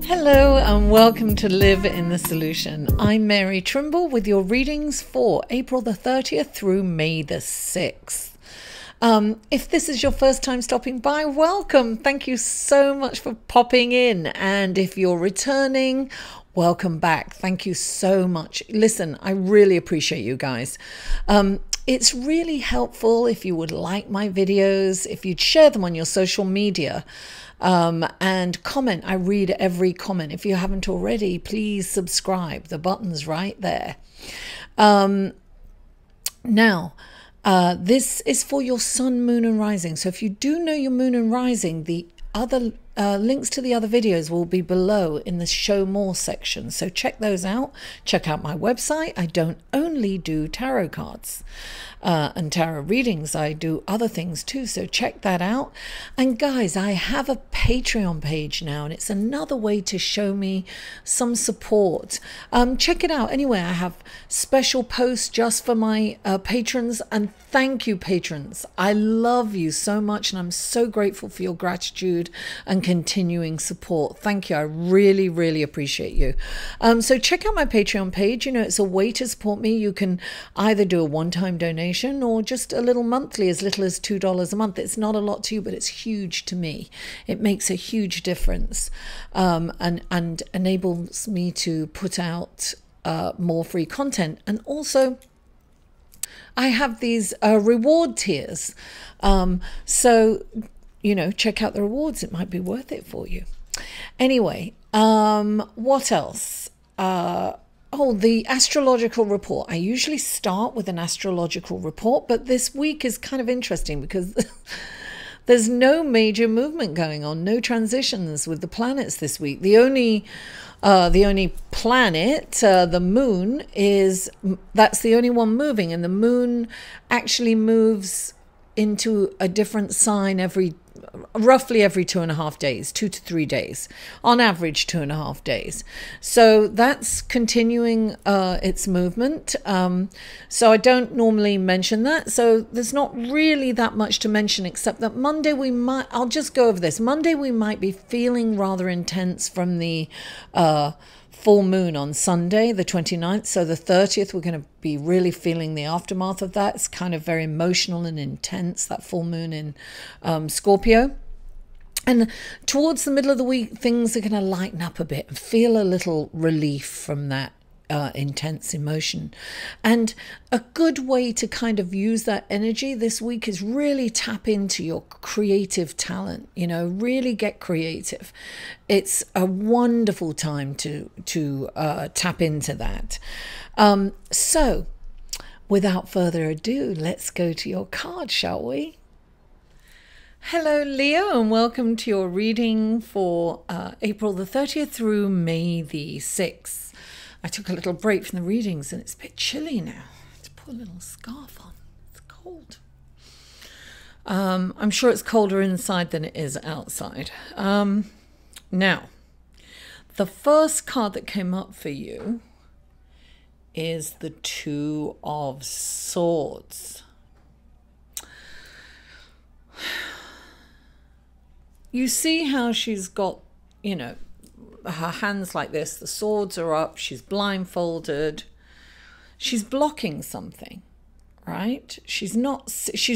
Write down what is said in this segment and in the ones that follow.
Hello and welcome to Live in the Solution. I'm Mary Trimble with your readings for April the 30th through May the 6th. If this is your first time stopping by, welcome. Thank you so much for popping in. And if you're returning, welcome back. Thank you so much. Listen, I really appreciate you guys. It's really helpful if you would like my videos, if you'd share them on your social media. And comment. I read every comment. If you haven't already, please subscribe. The button's right there. Now, this is for your sun, moon and rising. So if you do know your moon and rising, the other links to the other videos will be below in the show more section. So check those out. Check out my website. I don't only do tarot cards and tarot readings. I do other things too. So check that out. And guys, I have a Patreon page now, and it's another way to show me some support. Check it out. Anyway, I have special posts just for my patrons, and thank you, patrons. I love you so much, and I'm so grateful for your gratitude and continuing support. Thank you. I really, really appreciate you. So check out my Patreon page. You know, it's a way to support me. You can either do a one-time donation or just a little monthly, as little as $2 a month. It's not a lot to you, but it's huge to me. It makes a huge difference, and enables me to put out more free content. And also, I have these reward tiers. So, you know, check out the rewards. It might be worth it for you. Anyway, what else? Oh, the astrological report. I usually start with an astrological report, but this week is kind of interesting because there's no major movement going on, no transitions with the planets this week. The only planet, the moon, that's the only one moving, and the moon actually moves into a different sign roughly every 2.5 days, 2 to 3 days, on average 2.5 days. So that's continuing its movement. So I don't normally mention that. So there's not really that much to mention, except that Monday I'll just go over this. Monday we might be feeling rather intense from the full moon on Sunday, the 29th. So the 30th, we're going to be really feeling the aftermath of that. It's kind of very emotional and intense, that full moon in Scorpio. And towards the middle of the week, things are going to lighten up a bit and feel a little relief from that intense emotion. And a good way to kind of use that energy this week is really tap into your creative talent. You know, really get creative. It's a wonderful time to tap into that. So without further ado, let's go to your card, shall we? Hello, Leo, and welcome to your reading for April the 30th through May the 6th. I took a little break from the readings and it's a bit chilly now. I have to put a little scarf on. It's cold. I'm sure it's colder inside than it is outside. Now, the first card that came up for you is the Two of Swords. You see how she's got, you know, her hands like this, the swords are up, she's blindfolded, she's blocking something, right? She's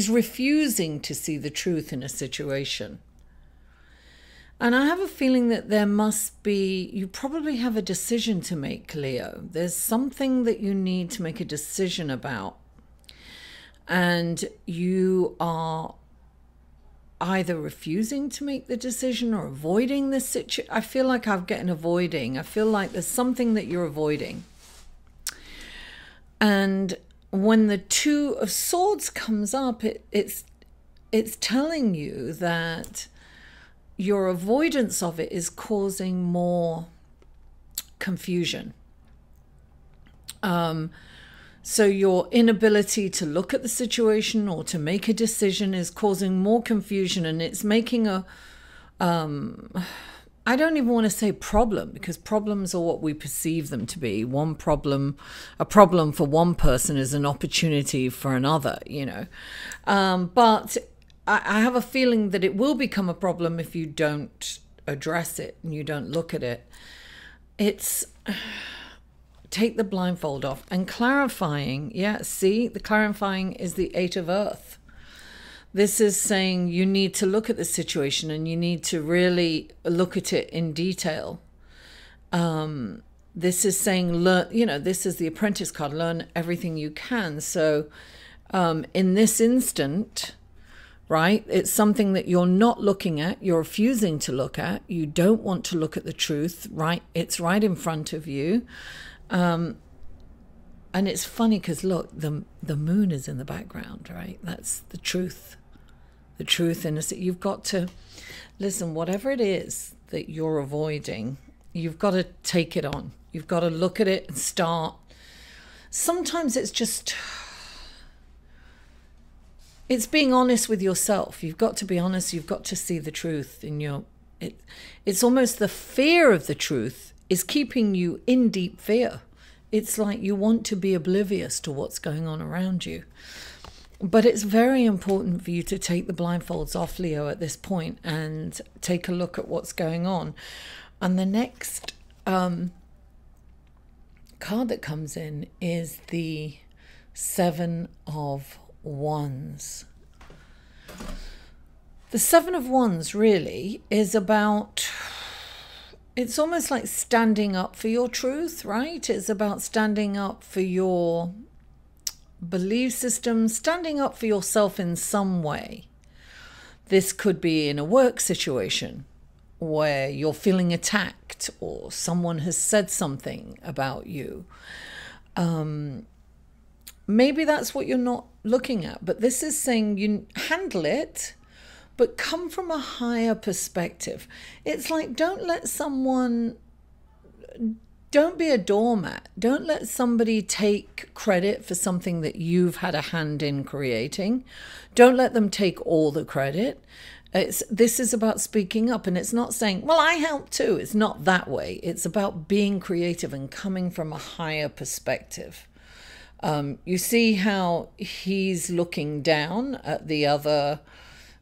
refusing to see the truth in a situation. And I have a feeling that you probably have a decision to make, Leo. There's something that you need to make a decision about. And you are either refusing to make the decision or avoiding this situation. I feel like I'm getting avoiding. I feel like there's something that you're avoiding. And when the Two of Swords comes up, it's telling you that your avoidance of it is causing more confusion. So your inability to look at the situation or to make a decision is causing more confusion, and it's making I don't even want to say problem, because problems are what we perceive them to be. A problem for one person is an opportunity for another, you know. But I have a feeling that it will become a problem if you don't address it and you don't look at it, it's take the blindfold off. And clarifying, yeah, see, the clarifying is the 8 of Earth. This is saying you need to look at the situation and you need to really look at it in detail. This is saying, learn, you know, this is the Apprentice card, learn everything you can. So in this instant, right, it's something that you're not looking at, you're refusing to look at, you don't want to look at the truth, right? It's right in front of you. And it's funny because look, the moon is in the background, right? That's the truth. The truth in us. You've got to listen, whatever it is that you're avoiding, you've got to take it on. You've got to look at it and start. Sometimes it's just, it's being honest with yourself. You've got to be honest. You've got to see the truth in your, it's almost the fear of the truth is keeping you in deep fear. It's like you want to be oblivious to what's going on around you. But it's very important for you to take the blindfolds off, Leo, at this point and take a look at what's going on. And the next card that comes in is the 7 of Wands. The 7 of Wands really is about, it's almost like standing up for your truth, right? It's about standing up for your belief system, standing up for yourself in some way. This could be in a work situation where you're feeling attacked or someone has said something about you. Maybe that's what you're not looking at, but this is saying you handle it, but come from a higher perspective. It's like, don't be a doormat. Don't let somebody take credit for something that you've had a hand in creating. Don't let them take all the credit. This is about speaking up, and it's not saying, well, I helped too. It's not that way. It's about being creative and coming from a higher perspective. You see how he's looking down at the other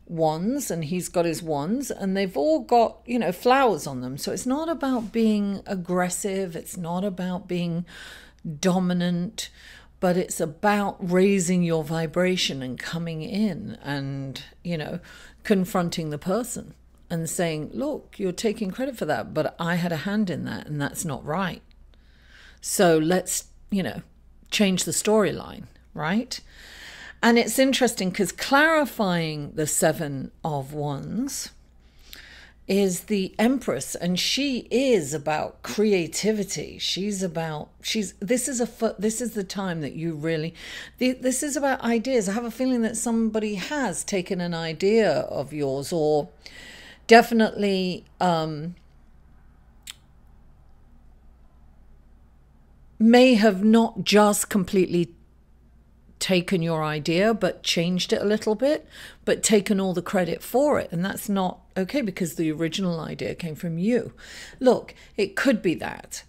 wands, and he's got his wands, and they've all got, you know, flowers on them. So it's not about being aggressive, it's not about being dominant, but it's about raising your vibration and coming in and, you know, confronting the person and saying, look, you're taking credit for that, but I had a hand in that and that's not right. So let's, you know, change the storyline, right? And it's interesting because clarifying the 7 of Wands is the Empress, and she is about creativity. This is the time that you really, this is about ideas. I have a feeling that somebody has taken an idea of yours, or definitely may have not just completely taken your idea but changed it a little bit, but taken all the credit for it, and that's not okay because the original idea came from you. Look, it could be that.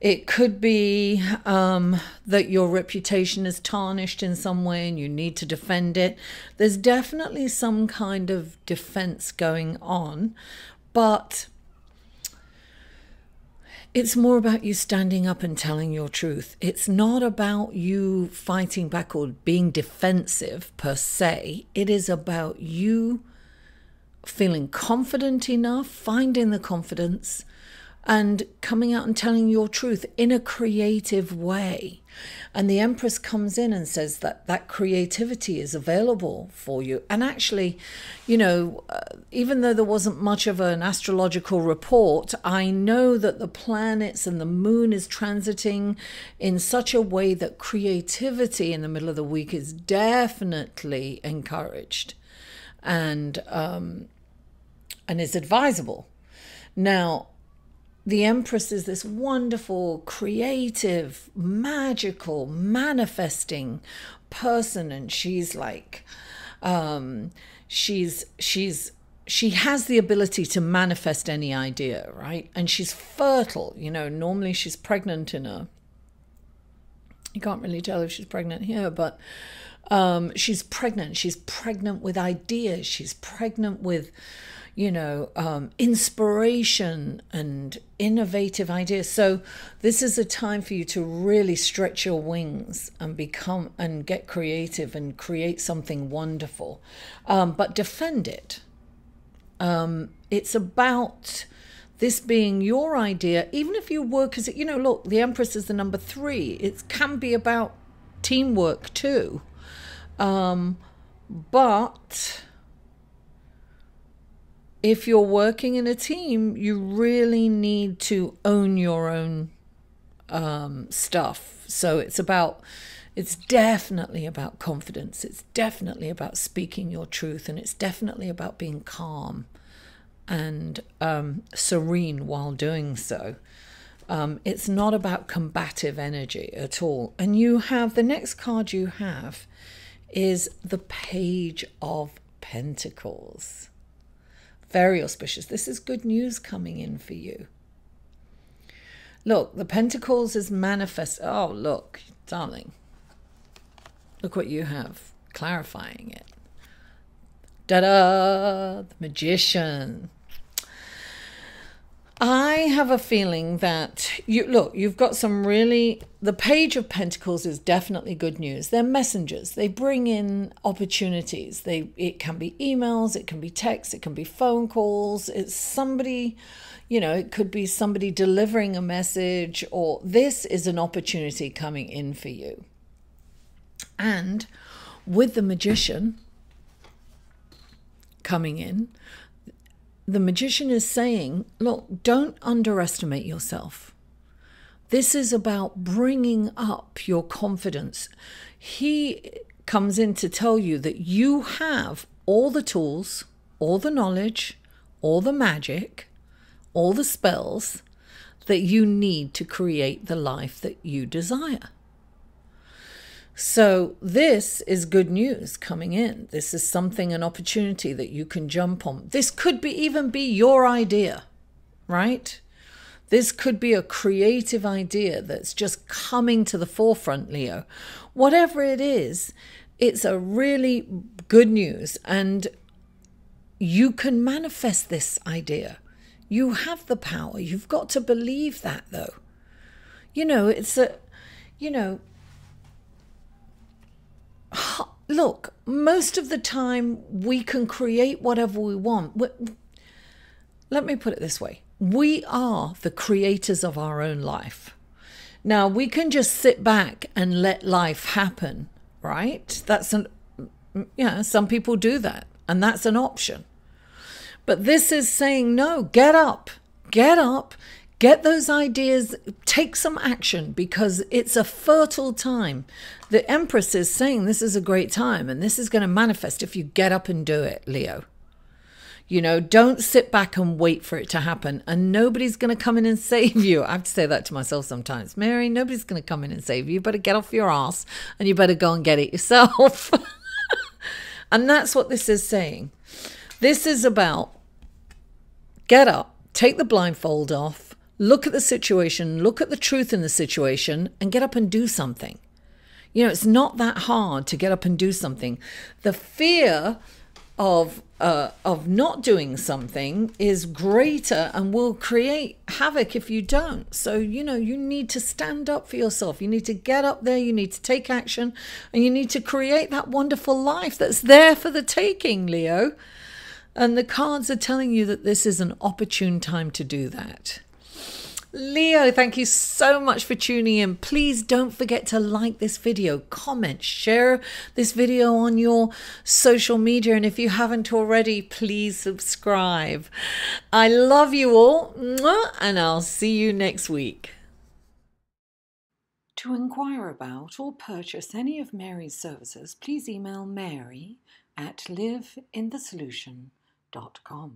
It could be that your reputation is tarnished in some way and you need to defend it. There's definitely some kind of defense going on, but it's more about you standing up and telling your truth. It's not about you fighting back or being defensive per se. It is about you feeling confident enough, finding the confidence, and coming out and telling your truth in a creative way. And the Empress comes in and says that that creativity is available for you. And actually, you know, even though there wasn't much of an astrological report, I know that the planets and the moon is transiting in such a way that creativity in the middle of the week is definitely encouraged and is advisable. Now, the Empress is this wonderful, creative, magical, manifesting person, and she's like, she has the ability to manifest any idea, right? And she's fertile. You know, normally she's pregnant in You can't really tell if she's pregnant here, but she's pregnant. She's pregnant with ideas. She's pregnant with, inspiration and innovative ideas. So this is a time for you to really stretch your wings and get creative and create something wonderful, but defend it. It's about this being your idea, even if you work as, look, the Empress is the number 3. It can be about teamwork too. But if you're working in a team, you really need to own your own stuff. So it's definitely about confidence. It's definitely about speaking your truth, and it's definitely about being calm and serene while doing so. It's not about combative energy at all. And the next card you have is the Page of Pentacles. Very auspicious. This is good news coming in for you. Look, the Pentacles is manifest. Oh, look, darling. Look what you have, clarifying it. Da-da! The Magician. I have a feeling that you've got the Page of Pentacles is definitely good news. They're messengers. They bring in opportunities. It can be emails, it can be texts, it can be phone calls. It's somebody, it could be somebody delivering a message, or this is an opportunity coming in for you. And with the Magician coming in, the Magician is saying, look, don't underestimate yourself. This is about bringing up your confidence. He comes in to tell you that you have all the tools, all the knowledge, all the magic, all the spells that you need to create the life that you desire. So this is good news coming in. This is an opportunity that you can jump on. This could even be your idea, right? This could be a creative idea that's just coming to the forefront, Leo. Whatever it is, it's a really good news, and you can manifest this idea. You have the power. You've got to believe that, though. Look, most of the time we can create whatever we want. Let me put it this way. We are the creators of our own life. Now, we can just sit back and let life happen, right? Some people do that, and that's an option. But this is saying, no, get up, get those ideas, take some action, because it's a fertile time. The Empress is saying this is a great time, and this is going to manifest if you get up and do it, Leo. Don't sit back and wait for it to happen, and nobody's going to come in and save you. I have to say that to myself sometimes. Mary, nobody's going to come in and save you. You better get off your ass, and you better go and get it yourself. And that's what this is saying. This is about get up, take the blindfold off, look at the situation, look at the truth in the situation, and get up and do something. It's not that hard to get up and do something. The fear of not doing something is greater and will create havoc if you don't. So, you need to stand up for yourself. You need to get up there, you need to take action, and you need to create that wonderful life that's there for the taking, Leo. And the cards are telling you that this is an opportune time to do that. Leo, thank you so much for tuning in. Please don't forget to like this video, comment, share this video on your social media. And if you haven't already, please subscribe. I love you all, and I'll see you next week. To inquire about or purchase any of Mary's services, please email Mary at liveinthesolution.com.